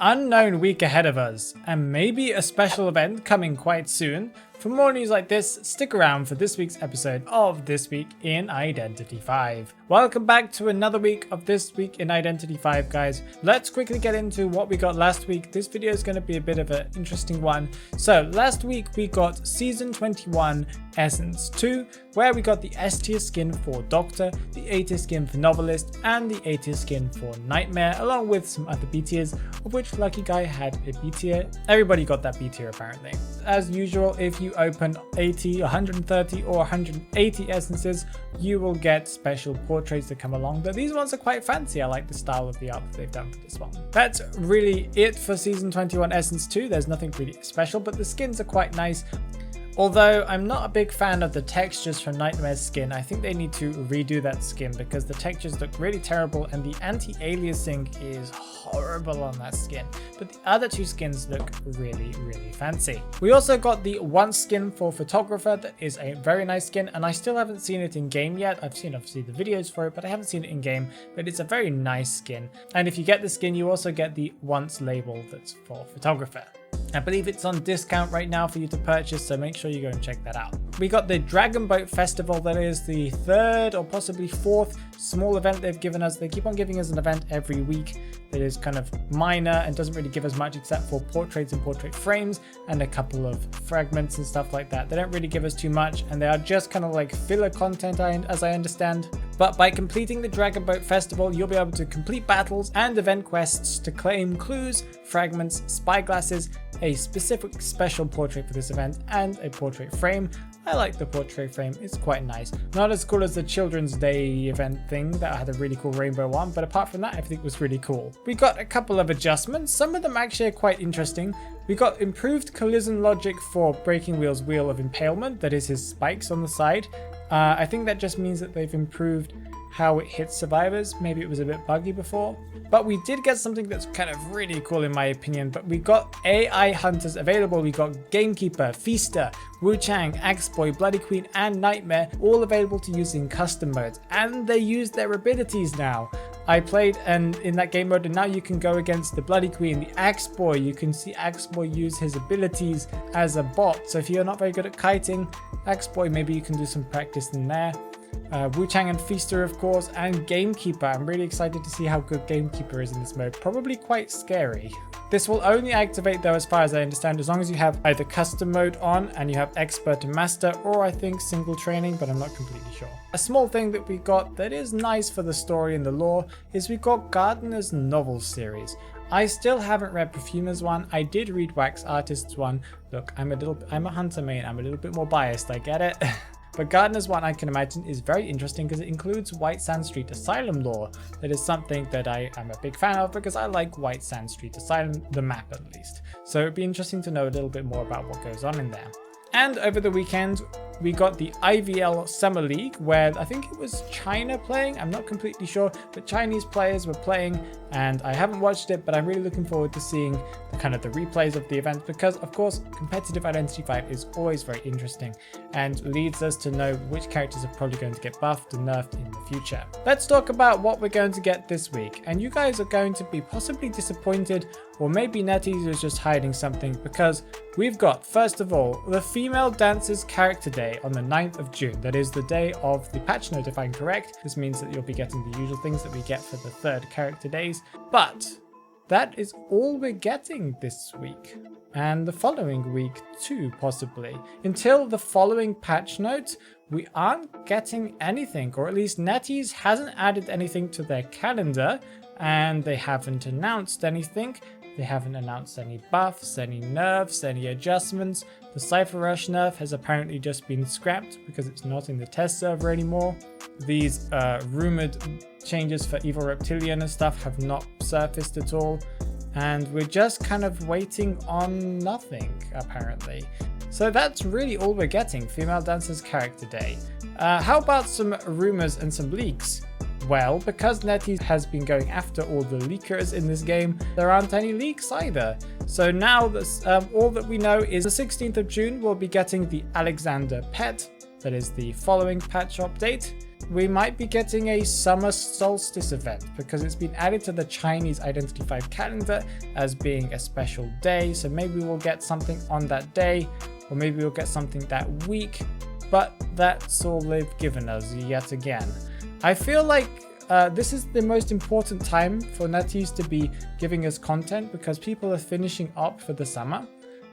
Unknown week ahead of us, and maybe a special event coming quite soon. For more news like this, stick around for this week's episode of This Week in Identity 5. Welcome back to another week of This Week in Identity 5, guys. Let's quickly get into what we got last week. This video is going to be a bit of an interesting one. So last week we got Season 21 Essence 2, where we got the S tier skin for Doctor, the A tier skin for Novelist, and the A tier skin for Nightmare, along with some other B tiers, of which Lucky Guy had a B tier. Everybody got that B tier apparently. As usual, if you open 80, 130 or 180 essences, you will get special portraits that come along, but these ones are quite fancy. I like the style of the art that they've done for this one. That's really it for Season 21 Essence 2. There's nothing really special, but the skins are quite nice. Although I'm not a big fan of the textures from Nightmare's skin. I think they need to redo that skin because the textures look really terrible and the anti-aliasing is horrible on that skin. But the other two skins look really fancy. We also got the one skin for Photographer that is a very nice skin, and I still haven't seen it in game yet. I've seen obviously the videos for it, but I haven't seen it in game, but it's a very nice skin. And if you get the skin, you also get the once label that's for Photographer. I believe it's on discount right now for you to purchase, so make sure you go and check that out. We got the Dragon Boat Festival. That is the third or possibly fourth small event they've given us. They keep on giving us an event every week that is kind of minor and doesn't really give us much except for portraits and portrait frames and a couple of fragments and stuff like that. They don't really give us too much, and they are just kind of like filler content as I understand. But by completing the Dragon Boat Festival, you'll be able to complete battles and event quests to claim clues, fragments, spyglasses, a specific special portrait for this event, and a portrait frame. I like the portrait frame, it's quite nice. Not as cool as the Children's Day event thing that had a really cool rainbow one, but apart from that, everything was really cool. We got a couple of adjustments, some of them actually are quite interesting. We got improved collision logic for Breaking Wheel's Wheel of Impalement, that is his spikes on the side. I think that just means that they've improved how it hits survivors. Maybe it was a bit buggy before. But we did get something that's kind of really cool in my opinion. But we got AI hunters available. We got Gamekeeper, Feaster, Wu Chang, Axeboy, Bloody Queen, and Nightmare, all available to use in custom modes. And they use their abilities now. I played and in that game mode, and now you can go against the Bloody Queen, the Axeboy. You can see Axeboy use his abilities as a bot. So if you're not very good at kiting, Axeboy, maybe you can do some practice in there. Wu Chang and Feaster, of course, and Gamekeeper. I'm really excited to see how good Gamekeeper is in this mode. Probably quite scary. This will only activate though, as far as I understand, as long as you have either custom mode on and you have expert and master, or I think single training, but I'm not completely sure. A small thing that we got that is nice for the story and the lore is we got Gardener's novel series. I still haven't read Perfumer's one. I did read Wax Artist's one. Look, I'm a hunter main. I'm a little bit more biased, I get it. But Gardener's one, I can imagine, is very interesting because it includes White Sand Street Asylum lore. That is something that I am a big fan of because I like White Sand Street Asylum, the map at least. So it'd be interesting to know a little bit more about what goes on in there. And over the weekend, we got the IVL Summer League, where I think it was China playing. I'm not completely sure, but Chinese players were playing, and I haven't watched it, but I'm really looking forward to seeing the replays of the event because, of course, competitive Identity 5 is always very interesting and leads us to know which characters are probably going to get buffed and nerfed in the future. Let's talk about what we're going to get this week, and you guys are going to be possibly disappointed, or maybe NetEase is just hiding something, because we've got, first of all, the Female Dancers Character Day on the 9th of June. That is the day of the patch note, if I'm correct. This means that you'll be getting the usual things that we get for the third character days. But that is all we're getting this week. And the following week too, possibly. Until the following patch note, we aren't getting anything, or at least NetEase hasn't added anything to their calendar, and they haven't announced anything. They haven't announced any buffs, any nerfs, any adjustments. The Cypher Rush nerf has apparently just been scrapped because it's not in the test server anymore. These rumored changes for Evil Reptilian and stuff have not surfaced at all. And we're just kind of waiting on nothing, apparently. So that's really all we're getting, Female Dancers Character Day. How about some rumors and some leaks? Well, because NetEase has been going after all the leakers in this game, there aren't any leaks either. So now all that we know is the 16th of June we'll be getting the Alexander pet. That is the following patch update. we might be getting a summer solstice event because it's been added to the Chinese Identity 5 calendar as being a special day. So maybe we'll get something on that day, or maybe we'll get something that week, but that's all they've given us yet again. I feel like this is the most important time for NetEase to be giving us content because people are finishing up for the summer.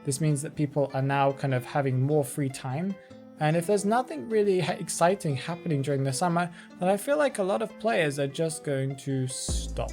This means that people are now kind of having more free time. And if there's nothing really exciting happening during the summer, then I feel like a lot of players are just going to stop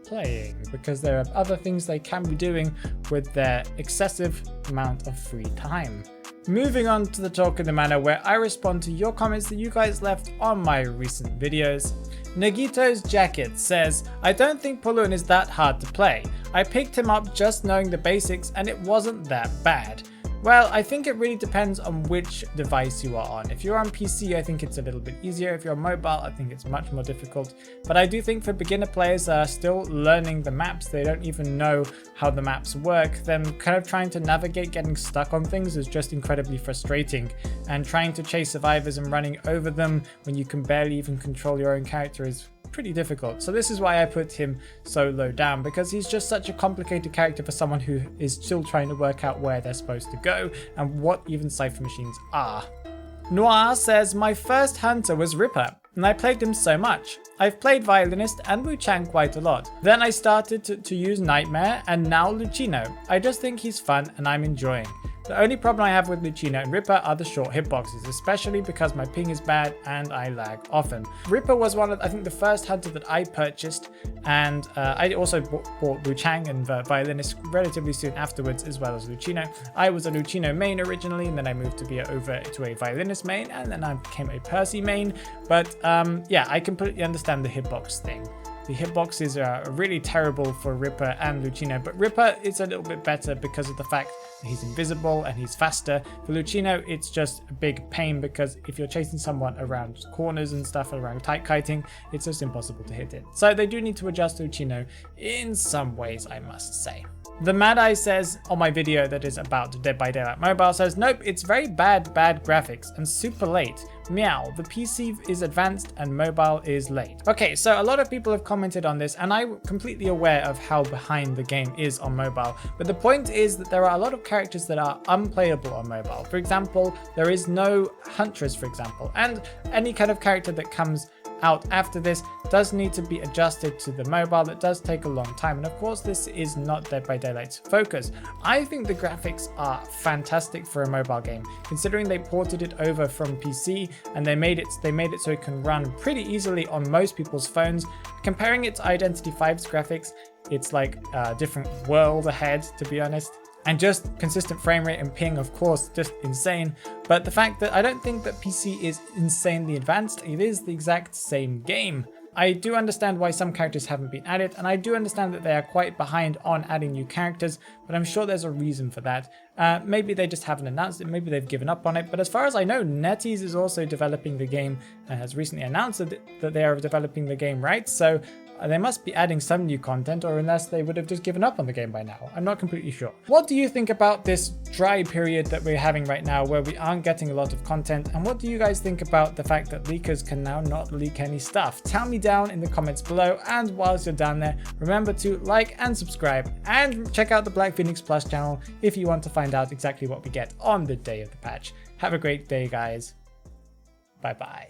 playing because there are other things they can be doing with their excessive amount of free time. Moving on to the talk in the manner where I respond to your comments that you guys left on my recent videos. Nagito's Jacket says, I don't think Pulun is that hard to play. I picked him up just knowing the basics and it wasn't that bad. Well, I think it really depends on which device you are on. If you're on PC, I think it's a little bit easier. If you're on mobile, I think it's much more difficult. But I do think for beginner players that are still learning the maps, they don't even know how the maps work, then kind of trying to navigate getting stuck on things is just incredibly frustrating. And trying to chase survivors and running over them when you can barely even control your own character is pretty difficult. So this is why I put him so low down, because he's just such a complicated character for someone who is still trying to work out where they're supposed to go and what even cipher machines are. Noir says, my first hunter was Ripper and I played him so much. I've played Violinist and Wu Chang quite a lot. Then I started to use Nightmare and now Lucino. I just think he's fun and I'm enjoying. The only problem I have with Lucino and Ripper are the short hitboxes, especially because my ping is bad and I lag often. Ripper was one of, I think, the first hunter that I purchased, and I also bought Wu Chang and Violinist relatively soon afterwards, as well as Lucino. I was a Lucino main originally, and then I moved to be over to a Violinist main, and then I became a Percy main. But yeah, I completely understand the hitbox thing. The hitboxes are really terrible for Ripper and Lucino, but Ripper is a little bit better because of the fact that he's invisible and he's faster. For Lucino, it's just a big pain because if you're chasing someone around corners and stuff, around tight kiting, it's just impossible to hit it. So they do need to adjust Lucino in some ways, I must say. The Mad Eye says on my video that is about Dead by Daylight Mobile says, nope, it's very bad graphics and super late. Meow, the PC is advanced and mobile is late. Okay, so a lot of people have commented on this and I'm completely aware of how behind the game is on mobile. But the point is that there are a lot of characters that are unplayable on mobile. For example, there is no Huntress, for example, and any kind of character that comes out after this does need to be adjusted to the mobile. That does take a long time, and of course this is not Dead by Daylight's focus. I think the graphics are fantastic for a mobile game, considering they ported it over from PC and they made it so it can run pretty easily on most people's phones. Comparing it to Identity 5's graphics, it's like a different world ahead, to be honest. And just consistent frame rate and ping, of course, just insane. But the fact that I don't think that PC is insanely advanced, it is the exact same game. I do understand why some characters haven't been added, and I do understand that they are quite behind on adding new characters, but I'm sure there's a reason for that. Maybe they just haven't announced it, maybe they've given up on it, but as far as I know, NetEase is also developing the game and has recently announced that they are developing the game, right? So they must be adding some new content, or unless they would have just given up on the game by now. I'm not completely sure. What do you think about this dry period that we're having right now where we aren't getting a lot of content? And what do you guys think about the fact that leakers can now not leak any stuff? Tell me down in the comments below, and whilst you're down there, remember to like and subscribe and check out the Black Phoenix Plus channel if you want to find out exactly what we get on the day of the patch. Have a great day, guys. Bye bye.